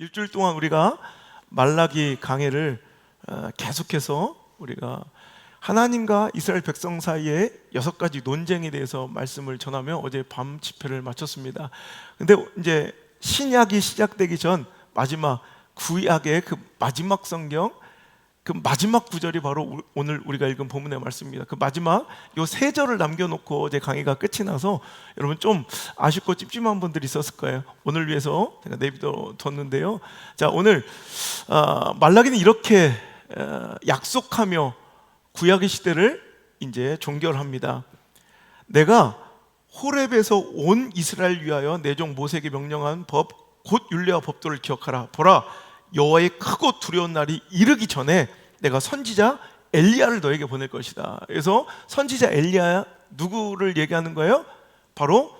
일주일 동안 우리가 말라기 강해를 계속해서 우리가 하나님과 이스라엘 백성 사이의 6가지 논쟁에 대해서 말씀을 전하며 어제 밤 집회를 마쳤습니다. 근데 이제 신약이 시작되기 전 마지막 구약의 그 마지막 성경, 그 마지막 구절이 바로 오늘 우리가 읽은 본문의 말씀입니다. 그 마지막 요 3절을 남겨놓고 어제 강의가 끝이 나서 여러분 좀 아쉽고 찝찝한 분들이 있었을 거예요. 오늘 위해서 제가 내비뒀는데요. 자, 오늘 말라기는 이렇게 약속하며 구약의 시대를 이제 종결합니다. 내가 호렙에서 온 이스라엘 위하여 내 종 모세에게 명령한 법 곧 율례와 법도를 기억하라. 보라, 여호와의 크고 두려운 날이 이르기 전에 내가 선지자 엘리야를 너에게 보낼 것이다. 그래서 선지자 엘리야 누구를 얘기하는 거예요? 바로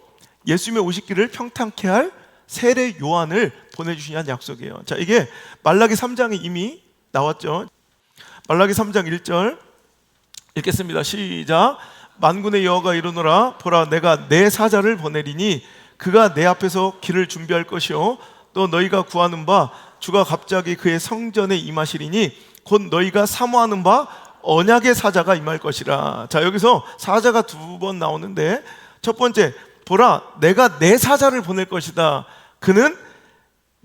예수님의 오시기를 평탄케 할 세례 요한을 보내주시냐는 약속이에요. 자, 이게 말라기 3장에 이미 나왔죠. 말라기 3장 1절 읽겠습니다. 시작. 만군의 여호와가 이르노라. 보라, 내가 내 사자를 보내리니 그가 내 앞에서 길을 준비할 것이요 또 너희가 구하는 바 주가 갑자기 그의 성전에 임하시리니 곧 너희가 사모하는 바 언약의 사자가 임할 것이라. 자, 여기서 사자가 2번 나오는데 첫 번째, 보라, 내가 내 사자를 보낼 것이다. 그는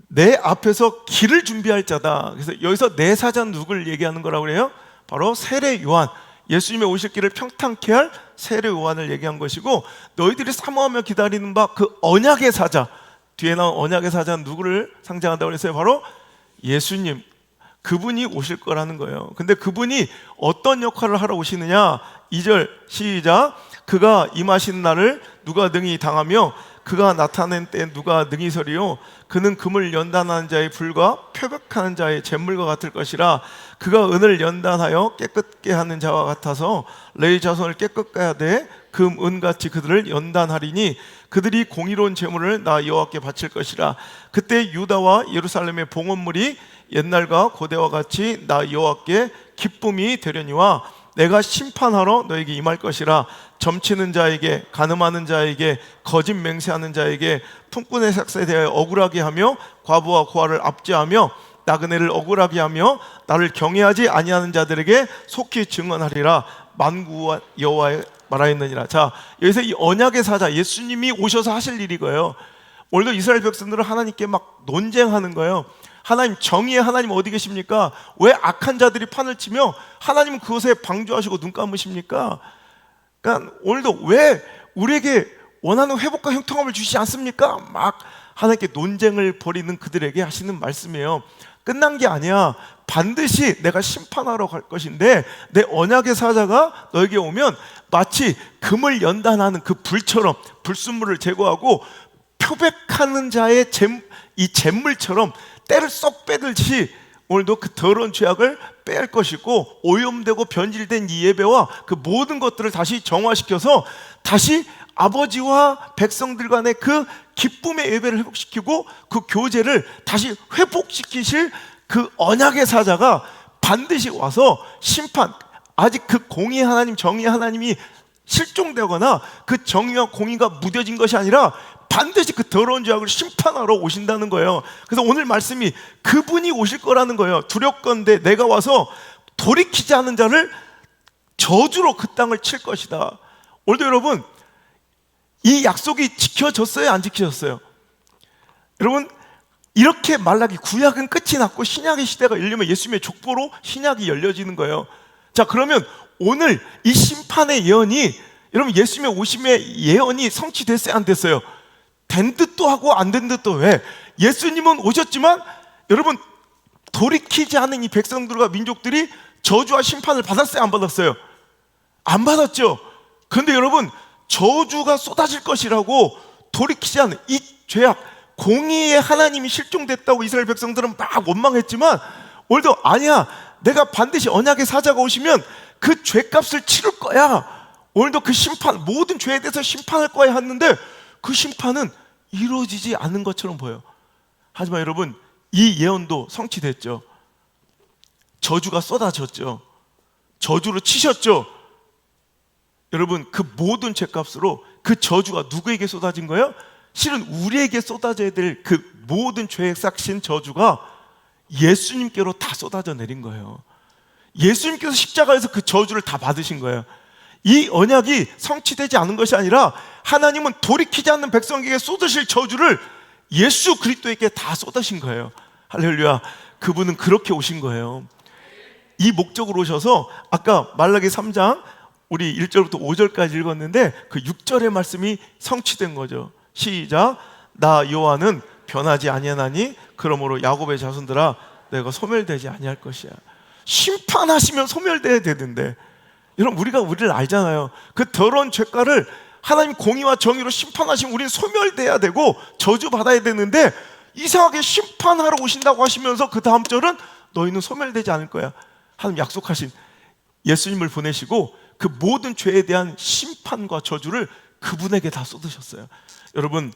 내 앞에서 길을 준비할 자다. 그래서 여기서 내 사자는 누구를 얘기하는 거라고 그래요? 바로 세례 요한, 예수님의 오실 길을 평탄케 할 세례 요한을 얘기한 것이고, 너희들이 사모하며 기다리는 바 그 언약의 사자, 뒤에 나온 언약의 사자는 누구를 상징한다고 그랬어요? 바로 예수님, 그분이 오실 거라는 거예요. 근데 그분이 어떤 역할을 하러 오시느냐? 2절 시작. 그가 임하신 날을 누가 능히 당하며 그가 나타낸 때 누가 능히 서리요? 그는 금을 연단하는 자의 불과 표백하는 자의 잿물과 같을 것이라. 그가 은을 연단하여 깨끗게 하는 자와 같아서 레위 자손을 깨끗게 하되 금, 은같이 그들을 연단하리니 그들이 공의로운 제물을 나 여호와께 바칠 것이라. 그때 유다와 예루살렘의 봉헌물이 옛날과 고대와 같이 나 여호와께 기쁨이 되려니와 내가 심판하러 너에게 임할 것이라. 점치는 자에게, 간음하는 자에게, 거짓 맹세하는 자에게, 품꾼의 삭세에 대하여 억울하게 하며 과부와 고아를 압제하며 나그네를 억울하게 하며 나를 경외하지 아니하는 자들에게 속히 증언하리라. 만구 여호와의 말하였느니라. 자, 여기서 이 언약의 사자 예수님이 오셔서 하실 일이고요. 오늘도 이스라엘 백성들은 하나님께 막 논쟁하는 거예요. 하나님, 정의의 하나님 어디 계십니까? 왜 악한 자들이 판을 치며 하나님은 그것에 방조하시고 눈 감으십니까? 그러니까 오늘도 왜 우리에게 원하는 회복과 형통함을 주시지 않습니까? 막 하나님께 논쟁을 벌이는 그들에게 하시는 말씀이에요. 끝난 게 아니야. 반드시 내가 심판하러 갈 것인데 내 언약의 사자가 너에게 오면 마치 금을 연단하는 그 불처럼 불순물을 제거하고 표백하는 자의 이 잿물처럼 때를 쏙 빼듯이 오늘도 그 더러운 죄악을 뺄 것이고, 오염되고 변질된 이 예배와 그 모든 것들을 다시 정화시켜서 다시 아버지와 백성들 간의 그 기쁨의 예배를 회복시키고 그 교제를 다시 회복시키실 그 언약의 사자가 반드시 와서 심판, 아직 그 공의의 하나님, 정의의 하나님이 실종되거나 그 정의와 공의가 무뎌진 것이 아니라 반드시 그 더러운 죄악을 심판하러 오신다는 거예요. 그래서 오늘 말씀이 그분이 오실 거라는 거예요. 두렵건대 내가 와서 돌이키지 않은 자를 저주로 그 땅을 칠 것이다. 오늘도 여러분, 이 약속이 지켜졌어요? 안 지켜졌어요? 여러분, 이렇게 말라기 구약은 끝이 났고 신약의 시대가 열리면 예수님의 족보로 신약이 열려지는 거예요. 자, 그러면 오늘 이 심판의 예언이, 여러분, 예수님의 오심의 예언이 성취됐어요? 안 됐어요? 된 듯도 하고 안 된 듯도. 왜? 예수님은 오셨지만 여러분, 돌이키지 않은 이 백성들과 민족들이 저주와 심판을 받았어요? 안 받았어요? 안 받았죠. 그런데 여러분, 저주가 쏟아질 것이라고 돌이키지 않은 이 죄악, 공의의 하나님이 실종됐다고 이스라엘 백성들은 막 원망했지만 오늘도 아니야, 내가 반드시 언약의 사자가 오시면 그 죄값을 치를 거야. 오늘도 그 심판, 모든 죄에 대해서 심판할 거야 했는데 그 심판은 이루어지지 않는 것처럼 보여요. 하지만 여러분, 이 예언도 성취됐죠. 저주가 쏟아졌죠. 저주로 치셨죠. 여러분, 그 모든 죄값으로 그 저주가 누구에게 쏟아진 거예요? 실은 우리에게 쏟아져야 될 그 모든 죄에 싹신 저주가 예수님께로 다 쏟아져 내린 거예요. 예수님께서 십자가에서 그 저주를 다 받으신 거예요. 이 언약이 성취되지 않은 것이 아니라 하나님은 돌이키지 않는 백성에게 쏟으실 저주를 예수 그리스도에게 다 쏟으신 거예요. 할렐루야. 그분은 그렇게 오신 거예요. 이 목적으로 오셔서 아까 말라기 3장 우리 1절부터 5절까지 읽었는데 그 6절의 말씀이 성취된 거죠. 시작. 나 여호와는 변하지 아니하나니 그러므로 야곱의 자손들아 내가 소멸되지 아니할 것이야. 심판하시면 소멸돼야 되는데, 여러분 우리가 우리를 알잖아요. 그 더러운 죄가를 하나님 공의와 정의로 심판하시면 우리는 소멸돼야 되고 저주받아야 되는데, 이상하게 심판하러 오신다고 하시면서 그 다음 절은 너희는 소멸되지 않을 거야. 하나님 약속하신 예수님을 보내시고 그 모든 죄에 대한 심판과 저주를 그분에게 다 쏟으셨어요. 여러분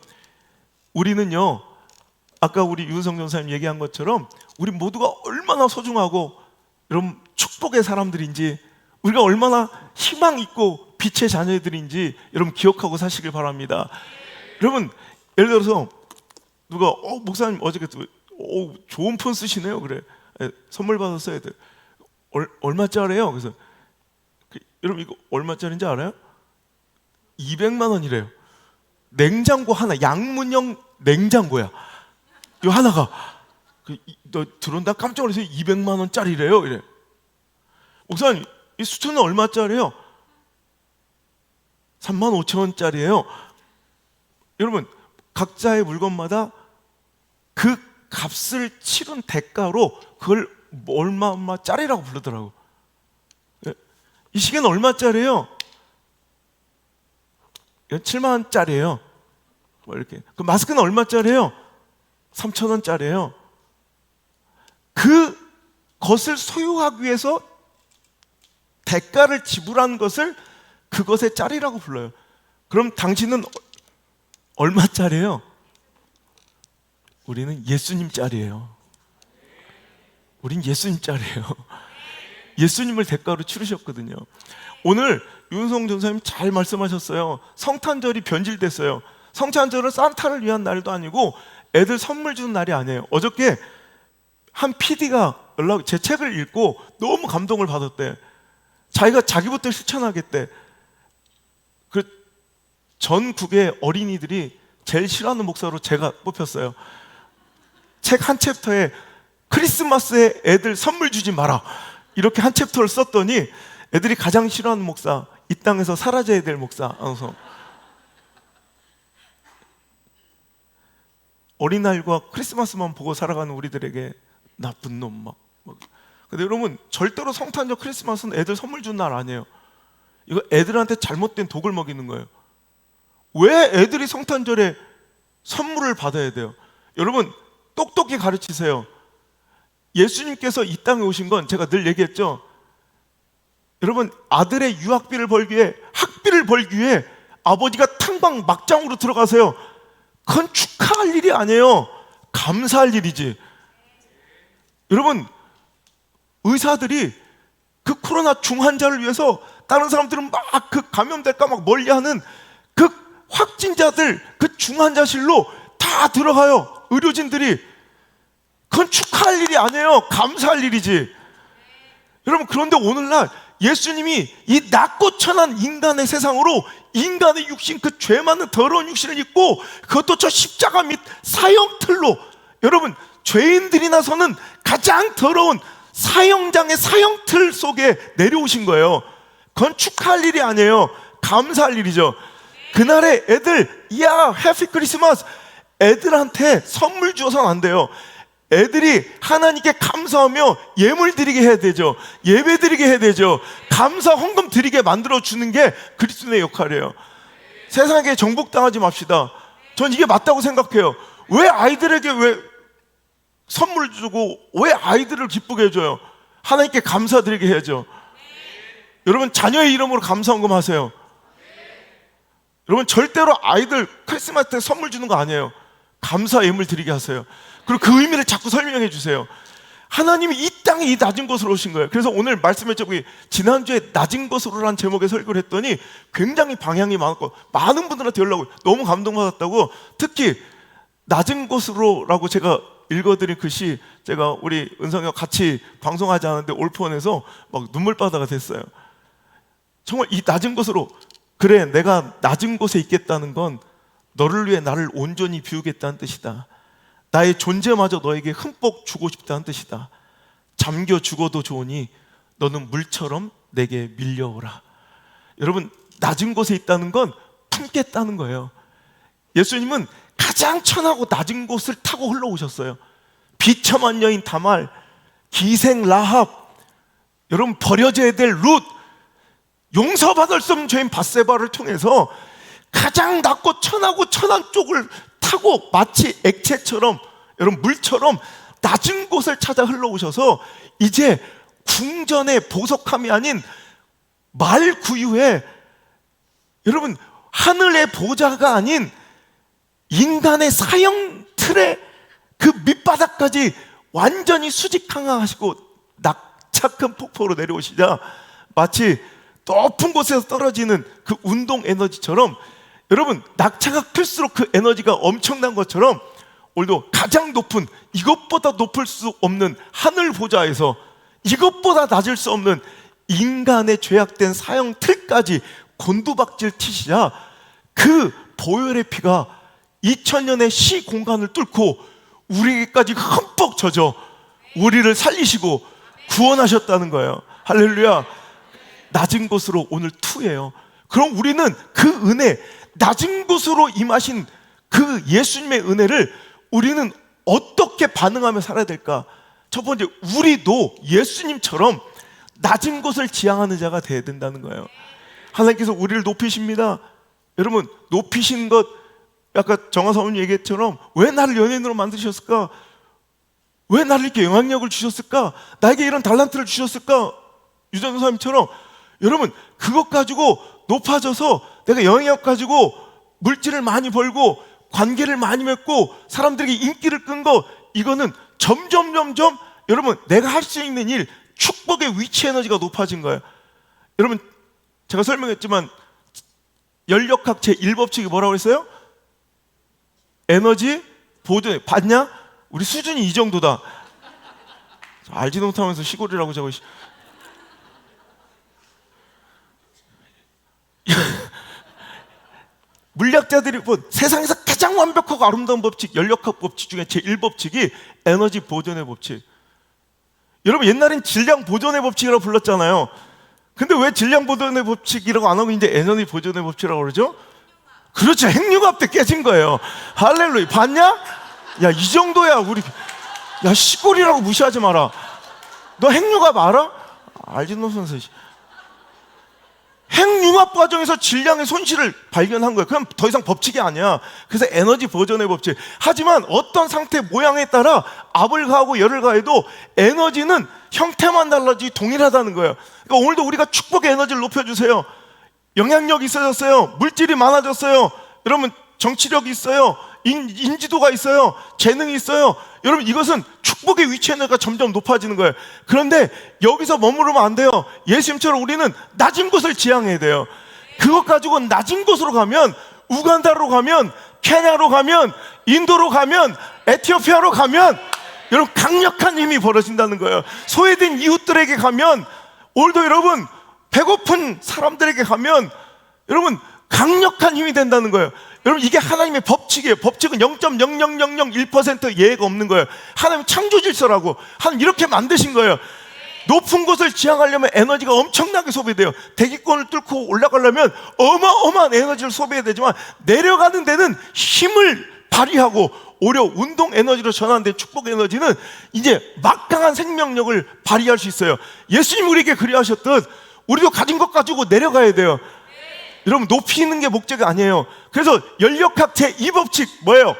우리는요, 아까 우리 윤성 전사님 얘기한 것처럼 우리 모두가 얼마나 소중하고 여러분 축복의 사람들인지, 우리가 얼마나 희망 있고 빛의 자녀들인지 여러분 기억하고 사시길 바랍니다. 여러분 예를 들어서 누가 목사님 어저께 좋은 폰 쓰시네요. 그래, 선물 받았어야 돼. 얼마짜리예요? 그래서 여러분 이거 얼마짜리인지 알아요? 200만 원이래요. 냉장고 하나, 양문형 냉장고야. 이 하나가 너 들어온다 깜짝 놀라서 200만 원짜리래요. 이래. 목사님 이 수트는 얼마짜리예요? 3만 5천 원짜리예요. 여러분 각자의 물건마다 그 값을 치른 대가로 그걸 얼마짜리라고 부르더라고. 이 시계는 얼마짜리예요? 7만 원짜리예요. 뭐 이렇게. 그 마스크는 얼마짜리예요? 3천 원짜리예요. 그 것을 소유하기 위해서 대가를 지불한 것을 그것의 짜리라고 불러요. 그럼 당신은 얼마짜리예요? 우리는 예수님 짜리예요. 우린 예수님 짜리예요. 예수님을 대가로 치르셨거든요. 오늘 윤성 전사님 잘 말씀하셨어요. 성탄절이 변질됐어요. 성탄절은 산타를 위한 날도 아니고 애들 선물 주는 날이 아니에요. 어저께 한 PD가 제 책을 읽고 너무 감동을 받았대. 자기가 자기부터 실천하겠대. 그 전국의 어린이들이 제일 싫어하는 목사로 제가 뽑혔어요. 책 한 챕터에 크리스마스에 애들 선물 주지 마라 이렇게 한 챕터를 썼더니 애들이 가장 싫어하는 목사, 이 땅에서 사라져야 될 목사. 어린아이과 크리스마스만 보고 살아가는 우리들에게 나쁜 놈 막. 근데 여러분 절대로 성탄절 크리스마스는 애들 선물 준 날 아니에요. 이거 애들한테 잘못된 독을 먹이는 거예요. 왜 애들이 성탄절에 선물을 받아야 돼요? 여러분 똑똑히 가르치세요. 예수님께서 이 땅에 오신 건 제가 늘 얘기했죠. 여러분 아들의 유학비를 벌기 위해, 학비를 벌기 위해 아버지가 탕방 막장으로 들어가세요. 그건 축하할 일이 아니에요. 감사할 일이지. 여러분 의사들이 그 코로나 중환자를 위해서 다른 사람들은 막 그 감염될까 막 멀리하는 그 확진자들 그 중환자실로 다 들어가요. 의료진들이. 그건 축하할 일이 아니에요. 감사할 일이지. 여러분 그런데 오늘날 예수님이 이 낮고 천한 인간의 세상으로 인간의 육신, 그 죄 많은 더러운 육신을 입고 그것도 저 십자가 및 사형틀로, 여러분 죄인들이 나서는 가장 더러운 사형장의 사형틀 속에 내려오신 거예요. 그건 축하할 일이 아니에요. 감사할 일이죠. 그날에 애들 야 해피 크리스마스, 애들한테 선물 주어서는 안 돼요. 애들이 하나님께 감사하며 예물 드리게 해야 되죠. 예배 드리게 해야 되죠. 감사 헌금 드리게 만들어주는 게 그리스도의 역할이에요. 세상에 정복당하지 맙시다. 전 이게 맞다고 생각해요. 왜 아이들에게 왜 선물 주고 왜 아이들을 기쁘게 해줘요? 하나님께 감사드리게 해야죠. 여러분 자녀의 이름으로 감사 헌금 하세요. 여러분 절대로 아이들 크리스마스 때 선물 주는 거 아니에요. 감사 예물 드리게 하세요. 그리고 그 의미를 자꾸 설명해 주세요. 하나님이 이 땅에 이 낮은 곳으로 오신 거예요. 그래서 오늘 말씀했죠. 지난주에 낮은 곳으로라는 제목의 설교를 했더니 굉장히 방향이 많았고 많은 분들한테 연락을 너무 감동받았다고. 특히 낮은 곳으로라고 제가 읽어드린 글씨, 제가 우리 은성이와 같이 방송하지 않았는데 올폰에서 막 눈물바다가 됐어요. 정말 이 낮은 곳으로, 그래 내가 낮은 곳에 있겠다는 건 너를 위해 나를 온전히 비우겠다는 뜻이다. 나의 존재마저 너에게 흠뻑 주고 싶다는 뜻이다. 잠겨 죽어도 좋으니 너는 물처럼 내게 밀려오라. 여러분, 낮은 곳에 있다는 건 품겠다는 거예요. 예수님은 가장 천하고 낮은 곳을 타고 흘러오셨어요. 비참한 여인 다말, 기생 라합, 여러분 버려져야 될 룻, 용서받을 수 없는 죄인 밧세바를 통해서 가장 낮고 천하고 천한 쪽을 타고 마치 액체처럼, 여러분 물처럼 낮은 곳을 찾아 흘러오셔서 이제 궁전의 보석함이 아닌 말구유에, 여러분 하늘의 보좌가 아닌 인간의 사형 틀의 그 밑바닥까지 완전히 수직항하하시고 낙차 큰 폭포로 내려오시자 마치 높은 곳에서 떨어지는 그 운동 에너지처럼, 여러분 낙차가 클수록 그 에너지가 엄청난 것처럼 오늘도 가장 높은, 이것보다 높을 수 없는 하늘 보좌에서 이것보다 낮을 수 없는 인간의 죄악된 사형 틀까지 곤두박질 튀시자 그 보혈의 피가 2000년의 시 공간을 뚫고 우리에게까지 흠뻑 젖어 우리를 살리시고 구원하셨다는 거예요. 할렐루야. 낮은 곳으로 오늘 투예요. 그럼 우리는 그 은혜, 낮은 곳으로 임하신 그 예수님의 은혜를 우리는 어떻게 반응하며 살아야 될까? 첫 번째, 우리도 예수님처럼 낮은 곳을 지향하는 자가 되어야 된다는 거예요. 하나님께서 우리를 높이십니다. 여러분, 높이신 것, 아까 정화 사모님 얘기했처럼 왜 나를 연예인으로 만드셨을까? 왜 나를 이렇게 영향력을 주셨을까? 나에게 이런 달란트를 주셨을까? 유전 사님처럼 여러분, 그것 가지고 높아져서 내가 영향력 가지고 물질을 많이 벌고 관계를 많이 맺고 사람들에게 인기를 끈 거, 이거는 점점 여러분 내가 할 수 있는 일, 축복의 위치 에너지가 높아진 거예요. 여러분, 제가 설명했지만 연력학 제1법칙이 뭐라고 했어요? 에너지 보존. 봤냐? 우리 수준이 이 정도다. 알지도 못하면서 시골이라고 저거. 물리학자들이 세상에서 가장 완벽하고 아름다운 법칙, 연력학 법칙 중에 제1법칙이 에너지 보존의 법칙. 여러분, 옛날엔 질량 보존의 법칙이라고 불렀잖아요. 근데 왜 질량 보존의 법칙이라고 안 하고 이제 에너지 보존의 법칙이라고 그러죠? 그렇죠. 핵융합 때 깨진 거예요. 할렐루야. 봤냐? 야, 이 정도야. 우리, 야, 시골이라고 무시하지 마라. 너 핵융합 알아? 알지도 못하면서. 핵융합 과정에서 질량의 손실을 발견한 거예요. 그럼 더 이상 법칙이 아니야. 그래서 에너지 보존의 법칙. 하지만 어떤 상태 모양에 따라 압을 가하고 열을 가해도 에너지는 형태만 달라지 동일하다는 거예요. 그러니까 오늘도 우리가 축복의 에너지를 높여주세요. 영향력이 있어졌어요. 물질이 많아졌어요. 여러분, 정치력이 있어요. 인지도가 있어요. 재능이 있어요. 여러분, 이것은 축복의 위치 에너지가 점점 높아지는 거예요. 그런데 여기서 머무르면 안 돼요. 예수님처럼 우리는 낮은 곳을 지향해야 돼요. 그것 가지고 낮은 곳으로 가면, 우간다로 가면, 케냐로 가면, 인도로 가면, 에티오피아로 가면 여러분 강력한 힘이 벌어진다는 거예요. 소외된 이웃들에게 가면, 오늘도 여러분 배고픈 사람들에게 가면 여러분 강력한 힘이 된다는 거예요. 여러분, 이게 하나님의 법칙이에요. 법칙은 0.00001% 예외가 없는 거예요. 하나님 창조 질서라고. 하나님 이렇게 만드신 거예요. 높은 곳을 지향하려면 에너지가 엄청나게 소비돼요. 대기권을 뚫고 올라가려면 어마어마한 에너지를 소비해야 되지만, 내려가는 데는 힘을 발휘하고 오히려 운동 에너지로 전환된 축복 에너지는 이제 막강한 생명력을 발휘할 수 있어요. 예수님 우리에게 그리하셨듯 우리도 가진 것 가지고 내려가야 돼요. 여러분, 높이는 게 목적이 아니에요. 그래서 연력학 제2법칙 뭐예요?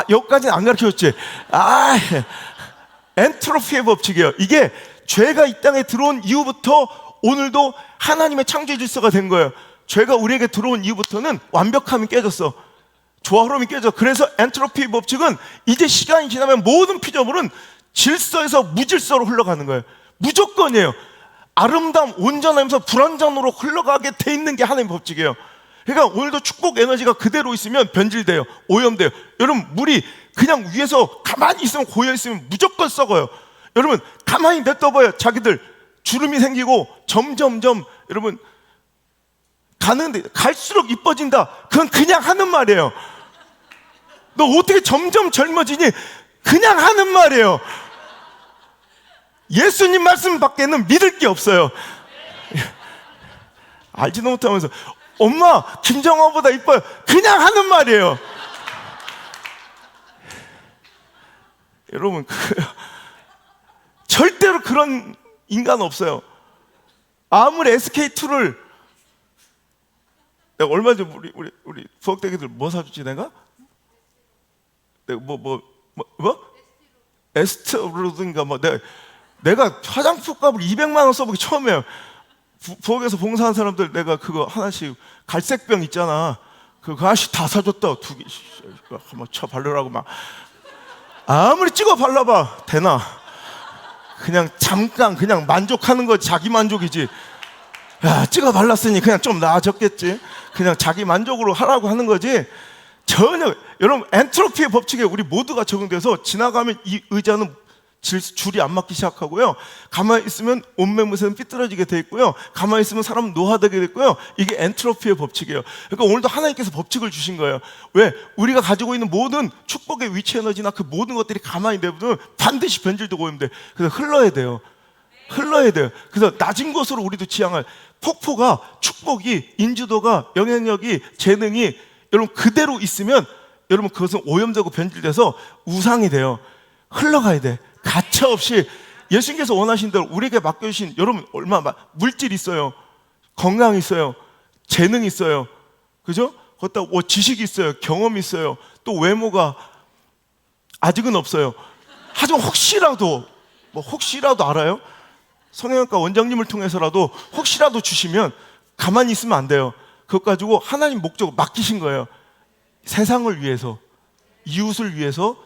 여기까지는 안 가르쳐줬지. 엔트로피의 법칙이에요. 이게 죄가 이 땅에 들어온 이후부터 오늘도 하나님의 창조 질서가 된 거예요. 죄가 우리에게 들어온 이후부터는 완벽함이 깨졌어. 조화로움이 깨져. 그래서 엔트로피 법칙은 이제 시간이 지나면 모든 피조물은 질서에서 무질서로 흘러가는 거예요. 무조건이에요. 아름다움, 온전하면서 불완전으로 흘러가게 돼 있는 게 하나님의 법칙이에요. 그러니까 오늘도 축복 에너지가 그대로 있으면 변질돼요. 오염돼요. 여러분, 물이 그냥 위에서 가만히 있으면 고여 있으면 무조건 썩어요. 여러분, 가만히 냅둬봐요. 자기들 주름이 생기고 점점점 여러분 가는데 갈수록 이뻐진다. 그건 그냥 하는 말이에요. 너 어떻게 점점 젊어지니? 그냥 하는 말이에요. 예수님 말씀 밖에는 믿을 게 없어요. 알지도 못하면서 엄마 김정화보다 이뻐요. 그냥 하는 말이에요. 여러분, 절대로 그런 인간 없어요. 아무리 SK2를 내가 얼마 전에 우리 부엌대기들 뭐 사줬지 내가? 내가 뭐 에스트로든가 뭐 내가 화장품 값을 200만 원 써보기 처음이에요. 부엌에서 봉사한 사람들 내가 그거 하나씩 갈색병 있잖아. 그거 하나씩 다 사줬다. 2개 한번 쳐 바르라고 막 아무리 찍어 발라봐 되나? 그냥 잠깐 그냥 만족하는 거 자기 만족이지. 야, 찍어 발랐으니 그냥 좀 나아졌겠지. 그냥 자기 만족으로 하라고 하는 거지. 전혀. 여러분, 엔트로피의 법칙에 우리 모두가 적용돼서 지나가면 이 의자는 줄이 안 맞기 시작하고요. 가만히 있으면 옷매무새는 삐뚤어지게 돼 있고요. 가만히 있으면 사람은 노화되게 돼 있고요. 이게 엔트로피의 법칙이에요. 그러니까 오늘도 하나님께서 법칙을 주신 거예요. 왜? 우리가 가지고 있는 모든 축복의 위치 에너지나 그 모든 것들이 가만히 내보면 반드시 변질되고 오염돼. 그래서 흘러야 돼요. 흘러야 돼요. 그래서 낮은 곳으로 우리도 지향할 폭포가, 축복이, 인지도가, 영향력이, 재능이 여러분 그대로 있으면 여러분 그것은 오염되고 변질돼서 우상이 돼요. 흘러가야 돼. 가차없이 예수님께서 원하신 대로 우리에게 맡겨주신, 여러분 얼마나 물질 있어요, 건강 있어요, 재능 있어요, 그죠? 거기다 지식이 있어요, 경험이 있어요, 또 외모가 아직은 없어요. 하지만 혹시라도 알아요? 성형외과 원장님을 통해서라도 혹시라도 주시면 가만히 있으면 안 돼요. 그것 가지고 하나님 목적을 맡기신 거예요. 세상을 위해서, 이웃을 위해서,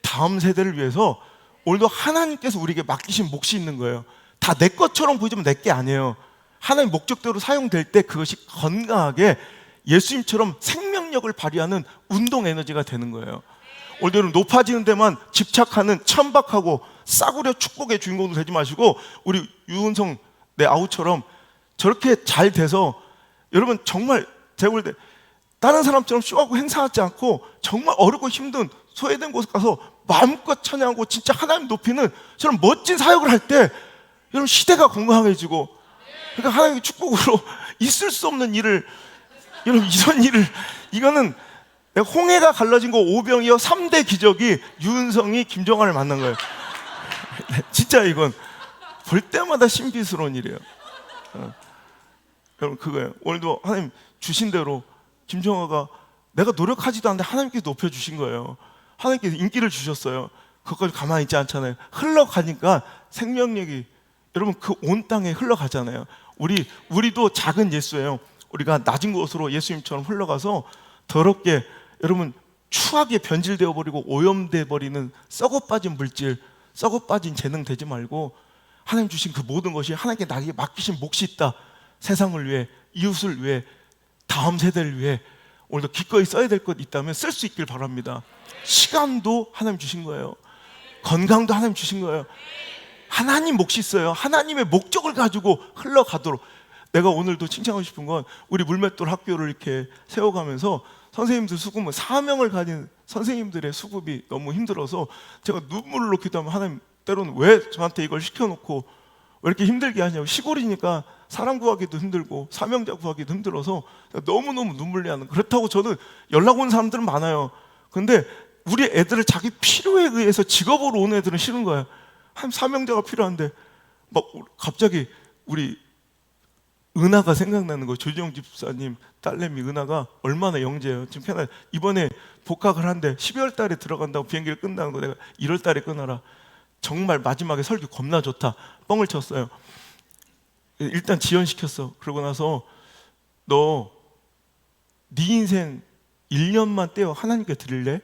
다음 세대를 위해서. 오늘도 하나님께서 우리에게 맡기신 몫이 있는 거예요. 다 내 것처럼 보이지만 내 게 아니에요. 하나님 목적대로 사용될 때 그것이 건강하게 예수님처럼 생명력을 발휘하는 운동 에너지가 되는 거예요. 오늘도 높아지는 데만 집착하는 천박하고 싸구려 축복의 주인공도 되지 마시고 우리 유은성 내 아우처럼 저렇게 잘 돼서 여러분 정말 제가 볼 때 다른 사람처럼 쇼하고 행사하지 않고 정말 어렵고 힘든 소외된 곳에 가서 마음껏 찬양하고 진짜 하나님 높이는 저런 멋진 사역을 할 때 여러분 시대가 건강해지고, 그러니까 하나님의 축복으로 있을 수 없는 일을, 여러분 이런 일을, 이거는 내가 홍해가 갈라진 거 오병이어 3대 기적이 유은성이 김정환을 만난 거예요. 진짜 이건 볼 때마다 신비스러운 일이에요. 여러분 그거예요. 오늘도 하나님 주신 대로 김정화가 내가 노력하지도 않는데 하나님께서 높여주신 거예요. 하나님께서 인기를 주셨어요. 그것까지 가만히 있지 않잖아요. 흘러가니까 생명력이 여러분 그 온 땅에 흘러가잖아요. 우리도 작은 예수예요. 우리가 낮은 곳으로 예수님처럼 흘러가서 더럽게 여러분 추하게 변질되어 버리고 오염돼 버리는 썩어 빠진 물질, 썩어 빠진 재능 되지 말고 하나님 주신 그 모든 것이 하나님께 나에게 맡기신 몫이 있다. 세상을 위해, 이웃을 위해, 다음 세대를 위해 오늘도 기꺼이 써야 될 것 있다면 쓸 수 있길 바랍니다. 시간도 하나님 주신 거예요. 건강도 하나님 주신 거예요. 하나님 몫이 있어요. 하나님의 목적을 가지고 흘러가도록. 내가 오늘도 칭찬하고 싶은 건 우리 물맷돌 학교를 이렇게 세워가면서 선생님들 수급은 사명을 가진 선생님들의 수급이 너무 힘들어서 제가 눈물을 놓기도 하면 하나님 때로는 왜 저한테 이걸 시켜놓고 왜 이렇게 힘들게 하냐고. 시골이니까 사람 구하기도 힘들고 사명자 구하기도 힘들어서 너무너무 눈물이 나는. 그렇다고 저는 연락 온 사람들은 많아요. 근데 우리 애들을 자기 필요에 의해서 직업으로 온 애들은 싫은 거야. 한 사명자가 필요한데 막 갑자기 우리 은하가 생각나는 거예요. 조지영 집사님 딸내미 은하가 얼마나 영재예요. 지금 편하게 이번에 복학을 한대. 12월 달에 들어간다고 비행기를 끈다는 거 내가 1월 달에 끊어라. 정말 마지막에 설교 겁나 좋다. 뻥을 쳤어요. 일단 지연시켰어. 그러고 나서 너 네 인생 1년만 떼어 하나님께 드릴래?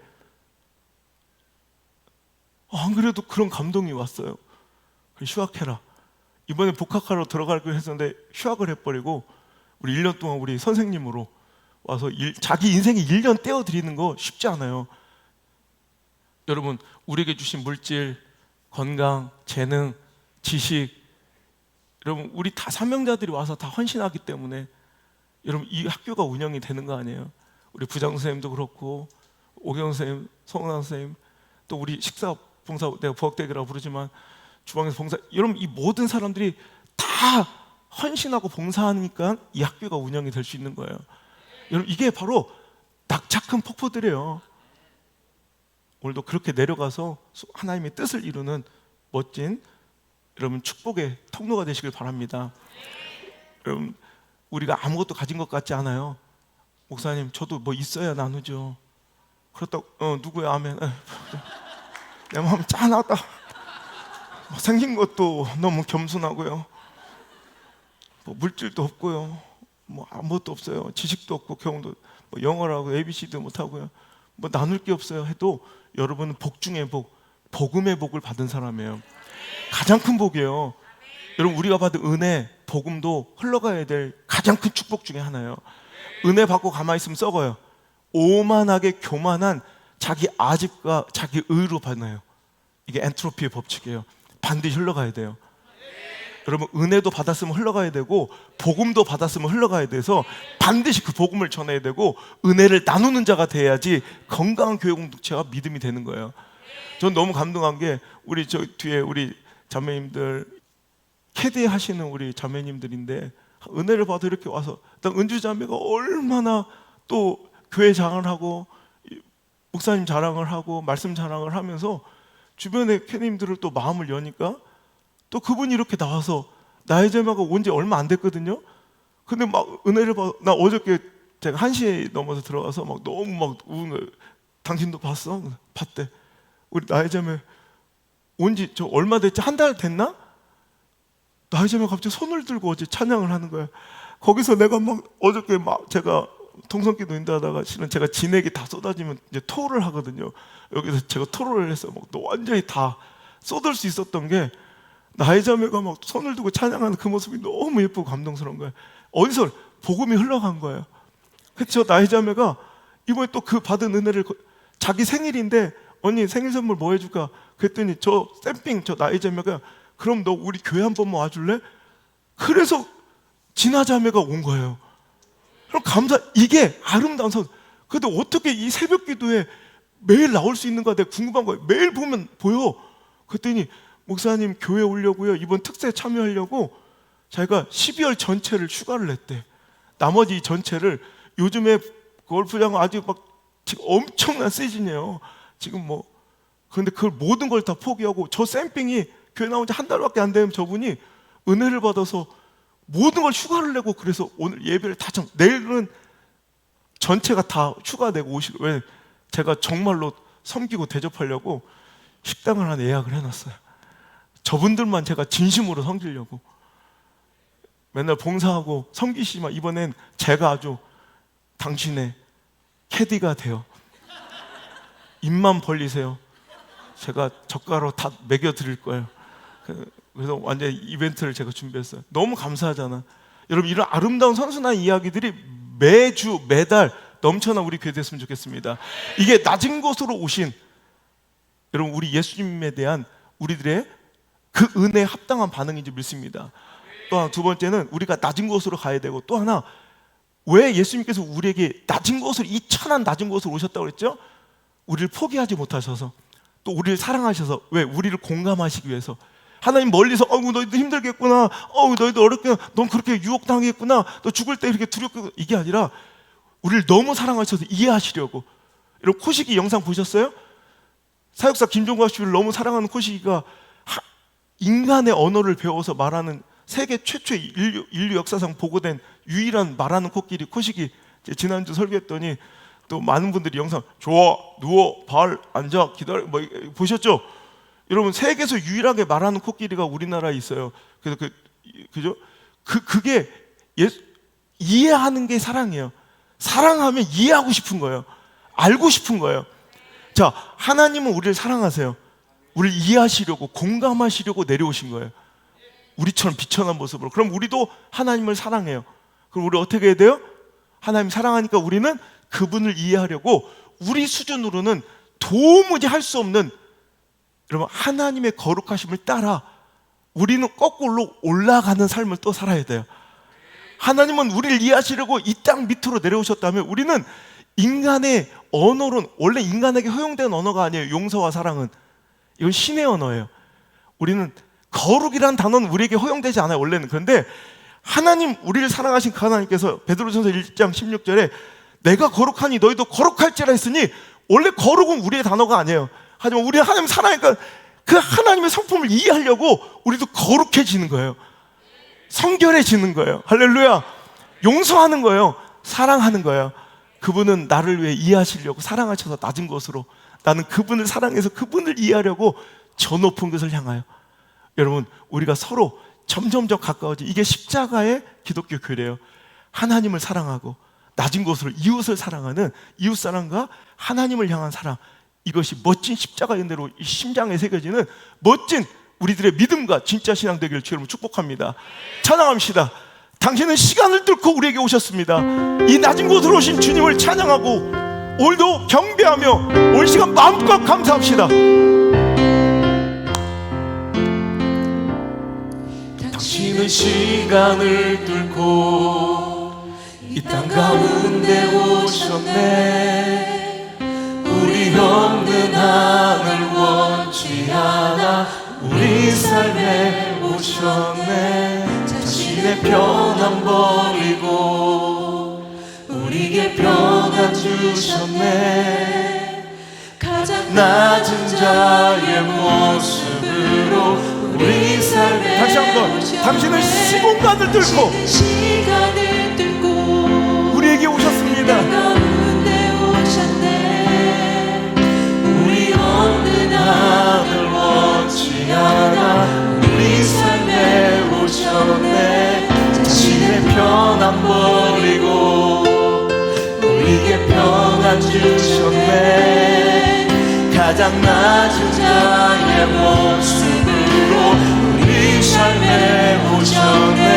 안 그래도 그런 감동이 왔어요. 휴학해라. 이번에 복학하러 들어가기로 했었는데 휴학을 해버리고 우리 1년 동안 우리 선생님으로 와서 자기 인생의 1년 떼어드리는 거 쉽지 않아요. 여러분, 우리에게 주신 물질, 건강, 재능, 지식, 여러분 우리 다 사명자들이 와서 다 헌신하기 때문에 여러분 이 학교가 운영이 되는 거 아니에요? 우리 부장 선생님도 그렇고 오경 선생님, 송은환 선생님, 또 우리 식사 봉사, 내가 부엌대기라고 부르지만 주방에서 봉사, 여러분 이 모든 사람들이 다 헌신하고 봉사하니까 이 학교가 운영이 될 수 있는 거예요. 여러분 이게 바로 낙차 큰 폭포들이에요. 오늘도 그렇게 내려가서 하나님의 뜻을 이루는 멋진 여러분 축복의 통로가 되시길 바랍니다. 여러분 우리가 아무것도 가진 것 같지 않아요. 목사님 저도 뭐 있어야 나누죠. 그렇다고 누구야 아멘. 내 마음 짠하다. 뭐 생긴 것도 너무 겸손하고요. 뭐 물질도 없고요. 뭐 아무것도 없어요. 지식도 없고 경험도 뭐 영어라고 ABC도 못하고요. 뭐 나눌 게 없어요 해도 여러분은 복 중에 복, 복음의 복을 받은 사람이에요. 가장 큰 복이에요. 여러분 우리가 받은 은혜, 복음도 흘러가야 될 가장 큰 축복 중에 하나예요. 은혜 받고 가만히 있으면 썩어요. 오만하게 교만한 자기 아집과 자기 의로 받나요. 이게 엔트로피의 법칙이에요. 반드시 흘러가야 돼요. 여러분 은혜도 받았으면 흘러가야 되고 복음도 받았으면 흘러가야 돼서 반드시 그 복음을 전해야 되고 은혜를 나누는 자가 돼야지 건강한 교회 공동체와 믿음이 되는 거예요. 전 너무 감동한 게 우리 저 뒤에 우리 자매님들 캐디 하시는 우리 자매님들인데 은혜를 받아 이렇게 와서 은주 자매가 얼마나 또 교회 자랑을 하고 목사님 자랑을 하고 말씀 자랑을 하면서 주변의 캐디님들을 또 마음을 여니까 또 그분이 이렇게 나와서 나의 자매가 온 지 얼마 안 됐거든요. 근데 막 은혜를 받아, 나 어저께 제가 1시에 넘어서 들어가서 막 너무 막 우는 거예요. 당신도 봤어? 봤대. 우리 나의 자매 온지 저 얼마 됐지? 한 달 됐나? 나의 자매가 갑자기 손을 들고 어제 찬양을 하는 거야. 거기서 내가 막 어저께 막 제가 통성기도 인도하다가 실은 제가 진액이 다 쏟아지면 이제 토를 하거든요. 여기서 제가 토를 해서 막 완전히 다 쏟을 수 있었던 게 나의 자매가 막 손을 들고 찬양하는 그 모습이 너무 예쁘고 감동스러운 거예요. 어디서 복음이 흘러간 거예요. 그래서 나의 자매가 이번에 또 그 받은 은혜를 자기 생일인데 언니 생일 선물 뭐 해줄까? 그랬더니 저 샘핑 저 나의 자매가 그럼 너 우리 교회 한 번만 와줄래? 그래서 진아 자매가 온 거예요. 그럼 이게 아름다운 선. 근데 어떻게 이 새벽 기도에 매일 나올 수 있는가 내가 궁금한 거예요. 매일 보면 보여. 그랬더니 목사님 교회 오려고요. 이번 특세에 참여하려고 자기가 12월 전체를 휴가를 냈대. 나머지 전체를 요즘에 골프장 아주 막 지금 엄청난 시즌이에요. 지금 뭐 그런데 그걸 모든 걸 다 포기하고 저 샘핑이 교회 나온 지 한 달밖에 안 되면 저분이 은혜를 받아서 모든 걸 휴가를 내고 그래서 오늘 예배를 다 내일은 전체가 다 휴가 내고 오시고 왜 제가 정말로 섬기고 대접하려고 식당을 하나 예약을 해놨어요. 저분들만 제가 진심으로 섬기려고 맨날 봉사하고 섬기시지만 이번엔 제가 아주 당신의 캐디가 돼요. 입만 벌리세요. 제가 젓가락으로 다 먹여드릴 거예요. 그래서 완전 이벤트를 제가 준비했어요. 너무 감사하잖아. 여러분 이런 아름다운 선순환 이야기들이 매주 매달 넘쳐나 우리 교회 됐으면 좋겠습니다. 이게 낮은 곳으로 오신 여러분 우리 예수님에 대한 우리들의 그 은혜에 합당한 반응인지 믿습니다. 또 두 번째는 우리가 낮은 곳으로 가야 되고 또 하나 왜 예수님께서 우리에게 낮은 곳으로 이 천한 낮은 곳으로 오셨다고 그랬죠? 우리를 포기하지 못하셔서 또 우리를 사랑하셔서 왜? 우리를 공감하시기 위해서 하나님 멀리서 너희도 힘들겠구나 너희도 어렵구나 넌 그렇게 유혹당하겠구나 너 죽을 때 이렇게 두렵고 이게 아니라 우리를 너무 사랑하셔서 이해하시려고. 여러분 코시기 영상 보셨어요? 사역사 김종과 씨를 너무 사랑하는 코시기가 인간의 언어를 배워서 말하는 세계 최초의 인류 역사상 보고된 유일한 말하는 코끼리 코시기. 지난주 설교했더니 또 많은 분들이 영상 좋아 누워 발 앉아 기다려 뭐 보셨죠? 여러분 세계에서 유일하게 말하는 코끼리가 우리나라에 있어요. 그래서 그죠? 그게 이해하는 게 사랑이에요. 사랑하면 이해하고 싶은 거예요. 알고 싶은 거예요. 자, 하나님은 우리를 사랑하세요. 우리를 이해하시려고 공감하시려고 내려오신 거예요. 우리처럼 비천한 모습으로. 그럼 우리도 하나님을 사랑해요. 그럼 우리 어떻게 해야 돼요? 하나님 사랑하니까 우리는 그분을 이해하려고 우리 수준으로는 도무지 할 수 없는, 여러분, 하나님의 거룩하심을 따라 우리는 거꾸로 올라가는 삶을 또 살아야 돼요. 하나님은 우리를 이해하시려고 이 땅 밑으로 내려오셨다면 우리는 인간의 언어로는, 원래 인간에게 허용된 언어가 아니에요. 용서와 사랑은 이건 신의 언어예요. 우리는 거룩이란 단어는 우리에게 허용되지 않아요, 원래는. 그런데 하나님, 우리를 사랑하신 그 하나님께서 베드로전서 1장 16절에 내가 거룩하니 너희도 거룩할지라 했으니, 원래 거룩은 우리의 단어가 아니에요. 하지만 우리 하나님 사랑하니까 그 하나님의 성품을 이해하려고 우리도 거룩해지는 거예요. 성결해지는 거예요. 할렐루야. 용서하는 거예요. 사랑하는 거예요. 그분은 나를 위해 이해하시려고 사랑하셔서 낮은 것으로, 나는 그분을 사랑해서 그분을 이해하려고 저 높은 것을 향하여. 여러분, 우리가 서로 점점 더 가까워지, 이게 십자가의 기독교 교회예요. 하나님을 사랑하고 낮은 곳으로 이웃을 사랑하는 이웃사랑과 하나님을 향한 사랑, 이것이 멋진 십자가의 은혜로 이 심장에 새겨지는 멋진 우리들의 믿음과 진짜 신앙 되기를 주님으로 축복합니다. 찬양합시다. 당신은 시간을 뚫고 우리에게 오셨습니다. 이 낮은 곳으로 오신 주님을 찬양하고 오늘도 경배하며 올 시간 마음껏 감사합시다. 당신은 시간을 뚫고 이 땅 가운데 오셨네. 우리 없는 하늘 원치 않아 우리 삶에 오셨네. 자신의 편안 버리고 우리에게 평안 주셨네. 가장 낮은 자의 모습으로 우리 삶에 다시 한번, 당신은 시공간을 뚫고 우리에게 오셨습니다. 우리 없는 하늘 원치 않아 우리 삶에 오셨네. 자신의 편안 버리고 우리에게 평안 주셨네. 가장 낮은 자의 모습으로 우리 삶에 오셨네.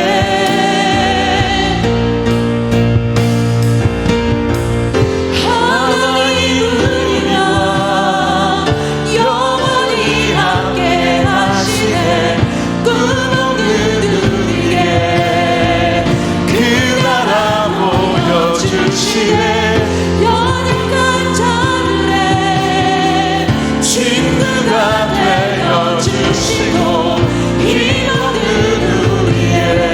연약한 자들의 친구가 되어주시고 힘없는 우리의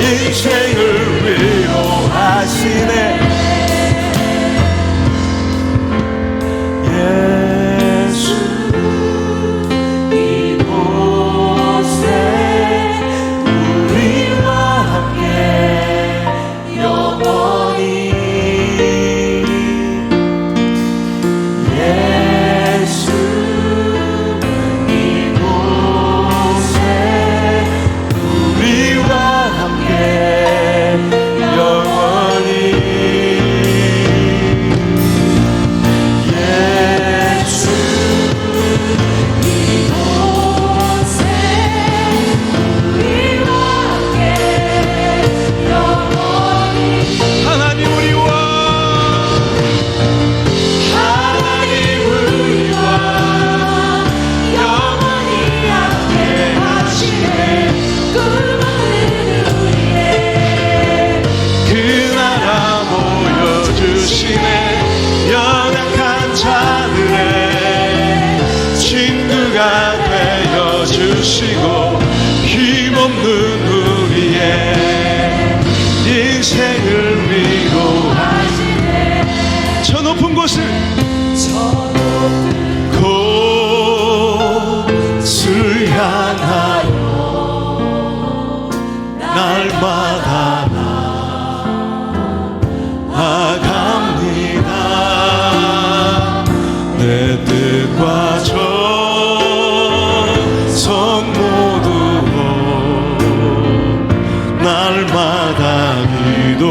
인생을 위로하시네. 예수 이곳에 우리와 함께 영원히. 예수 이곳에 우리와 함께 영원히. 예수 이곳에 우리와 함께 영원히. 하나님 우리와 영원히 함께 하시네. 꿈꾸는 우리의 그 나라 보여주시네. 연약한 자들의 친구가 되어주시고 힘없는 우리의 인생을 위로하시네. 저 높은 곳을 곳을 향하여 날마다 나아갑니다. 내 뜻과 정성 모두 날마다 기도합니다.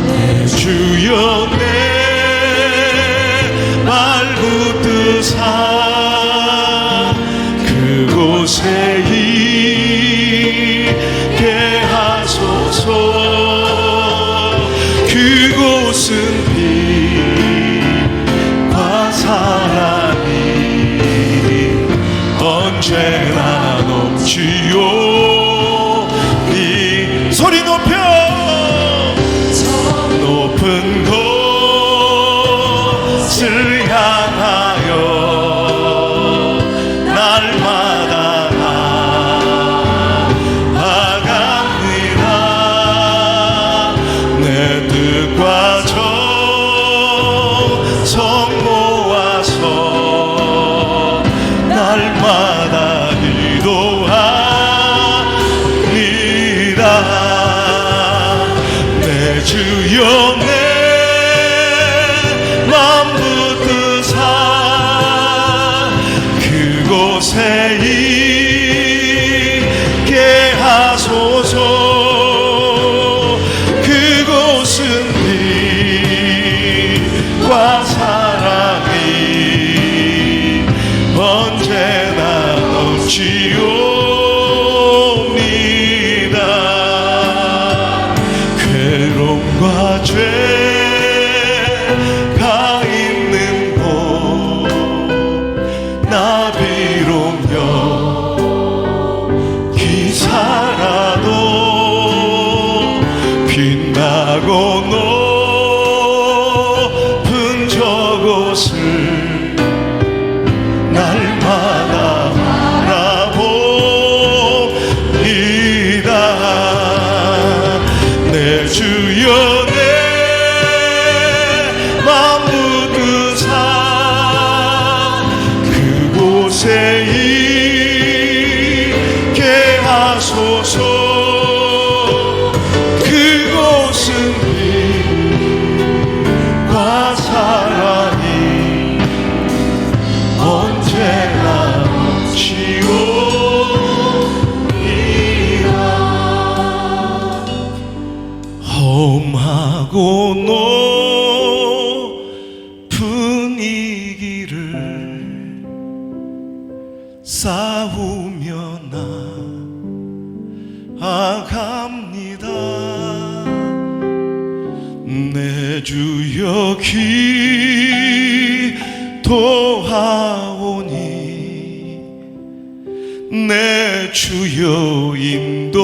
내 주여 내 말 붙드사 그곳에 있게 하소서. 그곳은 빛과 사랑이 언제나 넘치오. 이 소리 높여 높은 곳을 향하여 날마다 나아갑니다. 내 뜻과 정성 모아서 날마다 기도합니다. 내 주여 내 맘 붙드사 그곳에 있게 하소서. 그곳은 빛과 사랑이 언제나 넘치옵니다. 괴로움과 죄가 있는 곳 나비로며 기사라도 빛나고 높은 저곳을 날마다 바라봅니다. 내 주여 내 맘 붙드사 그곳에 있게 하소서. 그곳은 빛과 사랑이 언제나 넘치옵니다. 험하고 높은 이 길을 싸우며 나아갑니다. 내 주여 기도하오니 내 주여 인도하소서.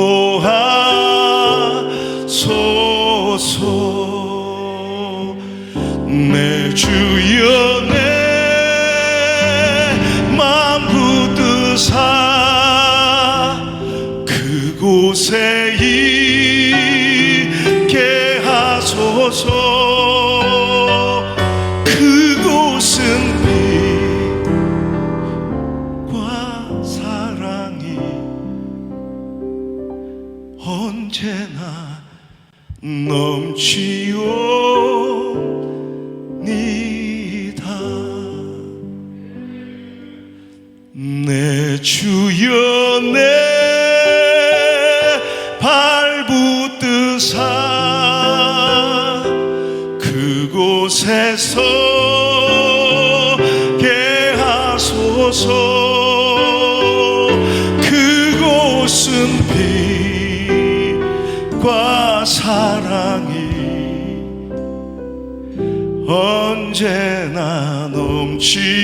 내 주여 내 맘 붙드사 언제나 넘치옵니다. 내 주여 내 발붙드사 그곳에서 게하소서. 그곳은 빛과 사랑이 언제나 넘치옵니다.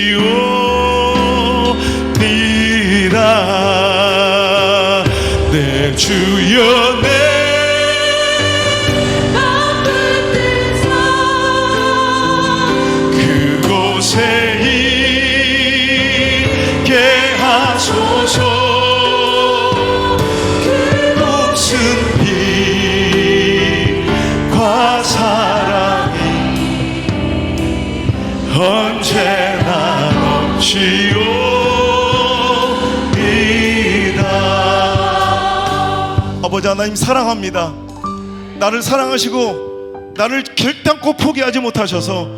내 주여 내 그곳에 있게 하소서. 그곳은 빛과 사랑이 언제나 넘치옵니다. 아버지 하나님 사랑합니다. 나를 사랑하시고 나를 결단코 포기하지 못하셔서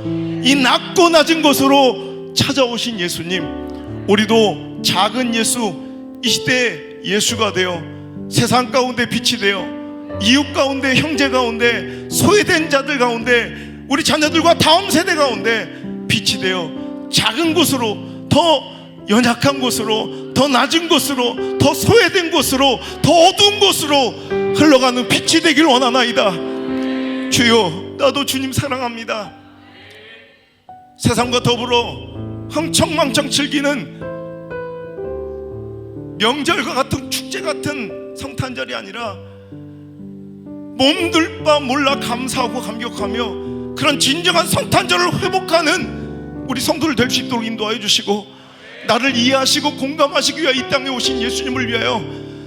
이 낮고 낮은 곳으로 찾아오신 예수님, 우리도 작은 예수, 이 시대의 예수가 되어 세상 가운데 빛이 되어 이웃 가운데, 형제 가운데, 소외된 자들 가운데, 우리 자녀들과 다음 세대 가운데 빛이 되어 작은 곳으로, 더 연약한 곳으로, 더 낮은 곳으로, 더 소외된 곳으로, 더 어두운 곳으로 흘러가는 빛이 되길 원하나이다. 주여, 나도 주님 사랑합니다. 세상과 더불어 흥청망청 즐기는 명절과 같은 축제 같은 성탄절이 아니라 몸둘 바 몰라 감사하고 감격하며 그런 진정한 성탄절을 회복하는 우리 성도들 될 수 있도록 인도하여 주시고, 나를 이해하시고 공감하시기 위하여 이 땅에 오신 예수님을 위하여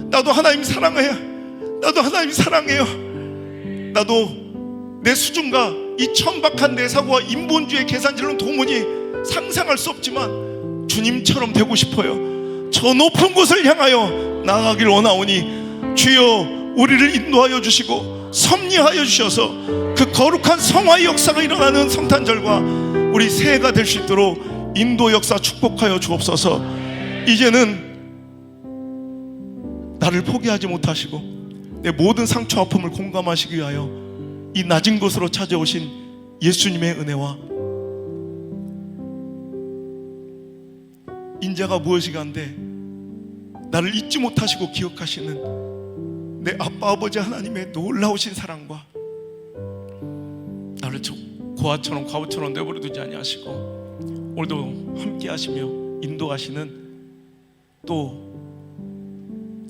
나도 하나님 사랑해요. 나도 하나님 사랑해요. 나도 내 수준과 이 천박한 내 사고와 인본주의 계산질로는 도무지 상상할 수 없지만 주님처럼 되고 싶어요. 저 높은 곳을 향하여 나아가길 원하오니 주여, 우리를 인도하여 주시고 섭리하여 주셔서 그 거룩한 성화의 역사가 일어나는 성탄절과 우리 새해가 될 수 있도록 인도 역사 축복하여 주옵소서. 이제는 나를 포기하지 못하시고 내 모든 상처 아픔을 공감하시기 위하여 이 낮은 곳으로 찾아오신 예수님의 은혜와 인자가 무엇이간데 나를 잊지 못하시고 기억하시는 내 아빠 아버지 하나님의 놀라우신 사랑과 나를 고아처럼 과부처럼 내버려 두지 아니하시고 오늘도 함께 하시며 인도하시는, 또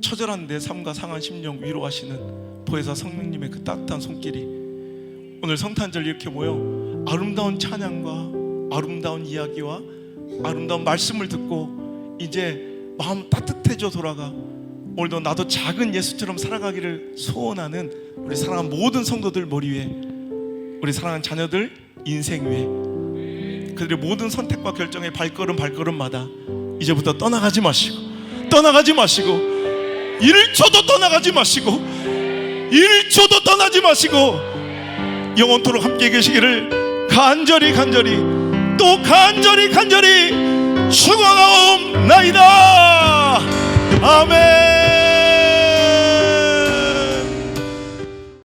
처절한 내 삶과 상한 심령 위로하시는 보혜사 성령님의 그 따뜻한 손길이 오늘 성탄절 이렇게 모여 아름다운 찬양과 아름다운 이야기와 아름다운 말씀을 듣고 이제 마음 따뜻해져 돌아가 오늘도 나도 작은 예수처럼 살아가기를 소원하는 우리 사랑하는 모든 성도들 머리 위에, 우리 사랑하는 자녀들 인생 위에, 그들의 모든 선택과 결정의 발걸음마다 이제부터 떠나가지 마시고 1초도 떠나가지 마시고 1초도 떠나지 마시고 영원토록 함께 계시기를 간절히 또 간절히 축원하옵나이다. 아멘.